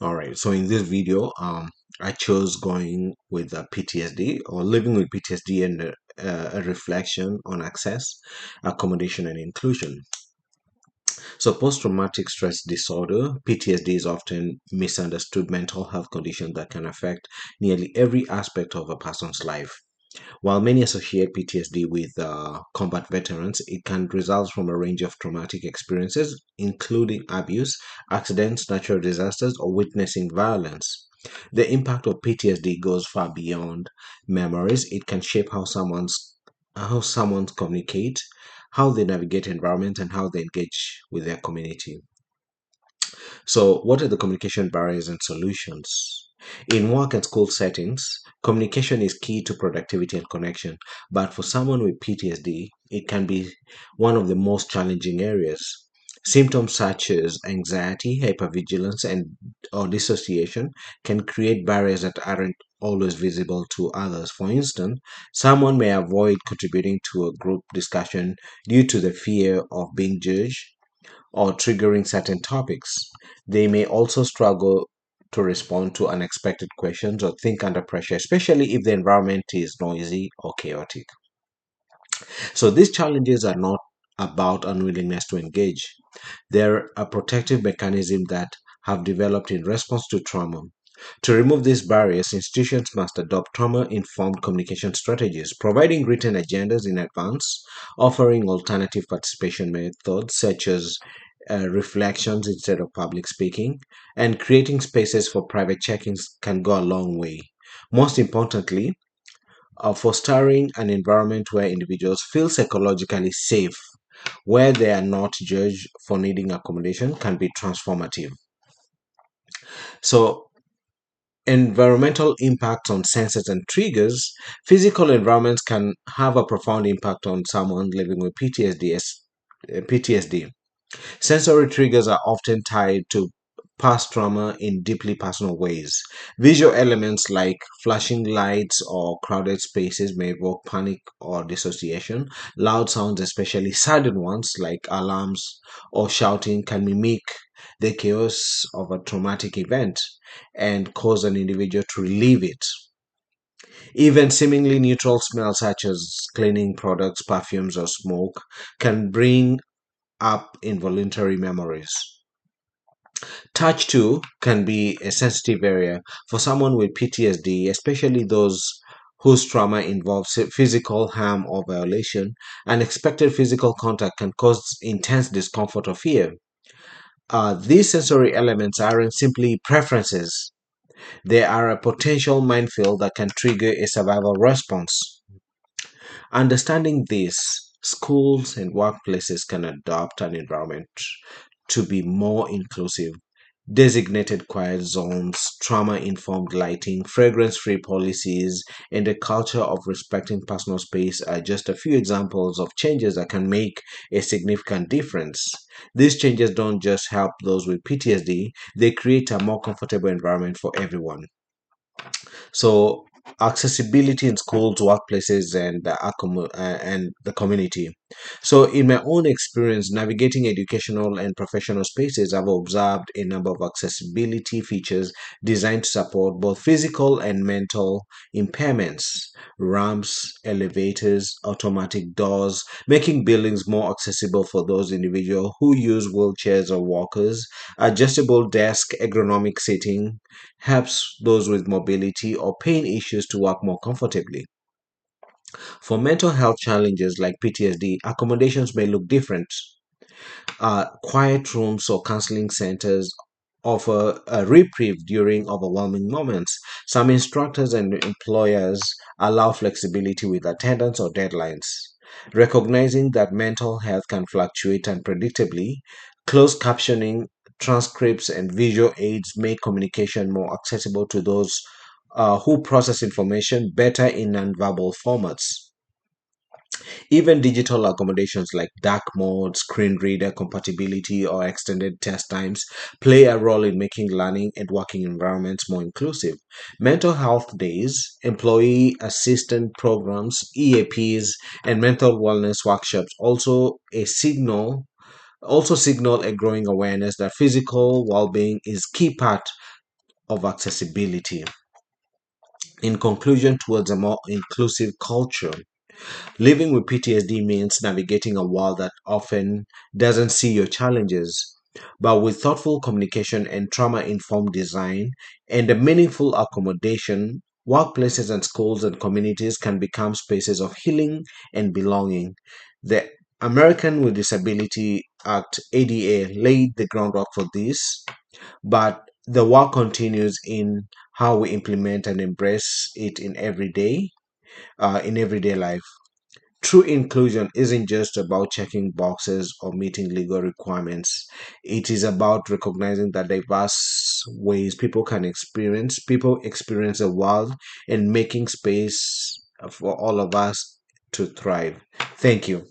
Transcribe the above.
All right, so in this video, I chose going with PTSD or living with PTSD and a reflection on access, accommodation, and inclusion. So, post traumatic stress disorder, PTSD, is often misunderstood mental health condition that can affect nearly every aspect of a person's life. While many associate PTSD with combat veterans, it can result from a range of traumatic experiences, including abuse, accidents, natural disasters, or witnessing violence. The impact of PTSD goes far beyond memories. It can shape how someone communicate, how they navigate environment, and how they engage with their community. So, what are the communication barriers and solutions? In work and school settings, communication is key to productivity and connection. But for someone with PTSD, it can be one of the most challenging areas. Symptoms such as anxiety, hypervigilance, and or dissociation can create barriers that aren't always visible to others. For instance, someone may avoid contributing to a group discussion due to the fear of being judged or triggering certain topics. They may also struggle to respond to unexpected questions or think under pressure, especially if the environment is noisy or chaotic. So, these challenges are not about unwillingness to engage, they're a protective mechanism that have developed in response to trauma. To remove these barriers, institutions must adopt trauma informed communication strategies, providing written agendas in advance, offering alternative participation methods such as reflections instead of public speaking, and creating spaces for private check ins can go a long way. Most importantly, fostering an environment where individuals feel psychologically safe, where they are not judged for needing accommodation, can be transformative. So, environmental impact on senses and triggers, physical environments can have a profound impact on someone living with PTSD. Sensory triggers are often tied to past trauma in deeply personal ways. Visual elements like flashing lights or crowded spaces may evoke panic or dissociation. Loud sounds, especially sudden ones like alarms or shouting, can mimic the chaos of a traumatic event and cause an individual to relive it. Even seemingly neutral smells such as cleaning products, perfumes, or smoke can bring up involuntary memories. Touch too can be a sensitive area for someone with PTSD, especially those whose trauma involves physical harm or violation. Unexpected physical contact can cause intense discomfort or fear. These sensory elements aren't simply preferences, they are a potential minefield that can trigger a survival response. Understanding this, schools and workplaces can adopt an environment to be more inclusive. Designated quiet zones, trauma informed lighting, fragrance free policies, and a culture of respecting personal space are just a few examples of changes that can make a significant difference. These changes don't just help those with PTSD, they create a more comfortable environment for everyone. So, accessibility in schools, workplaces, and and the community. So, in my own experience navigating educational and professional spaces, I've observed a number of accessibility features designed to support both physical and mental impairments. Ramps, elevators, automatic doors, making buildings more accessible for those individuals who use wheelchairs or walkers. Adjustable desk, ergonomic seating, helps those with mobility or pain issues to work more comfortably. For mental health challenges like PTSD, accommodations may look different. Quiet rooms or counseling centers offer a reprieve during overwhelming moments. Some instructors and employers allow flexibility with attendance or deadlines. Recognizing that mental health can fluctuate unpredictably, closed captioning, transcripts, and visual aids make communication more accessible to those who process information better in nonverbal formats. Even digital accommodations like dark mode, screen reader compatibility, or extended test times play a role in making learning and working environments more inclusive. Mental health days, employee assistance programs, EAPs, and mental wellness workshops also signal a growing awareness that physical well-being is key part of accessibility. In conclusion, towards a more inclusive culture, living with PTSD means navigating a world that often doesn't see your challenges. But with thoughtful communication and trauma informed design and a meaningful accommodation, workplaces and schools and communities can become spaces of healing and belonging. The American with Disability Act ADA laid the groundwork for this, but the work continues in how we implement and embrace it in everyday life. True inclusion isn't just about checking boxes or meeting legal requirements. It is about recognizing the diverse ways people experience the world and making space for all of us to thrive. Thank you.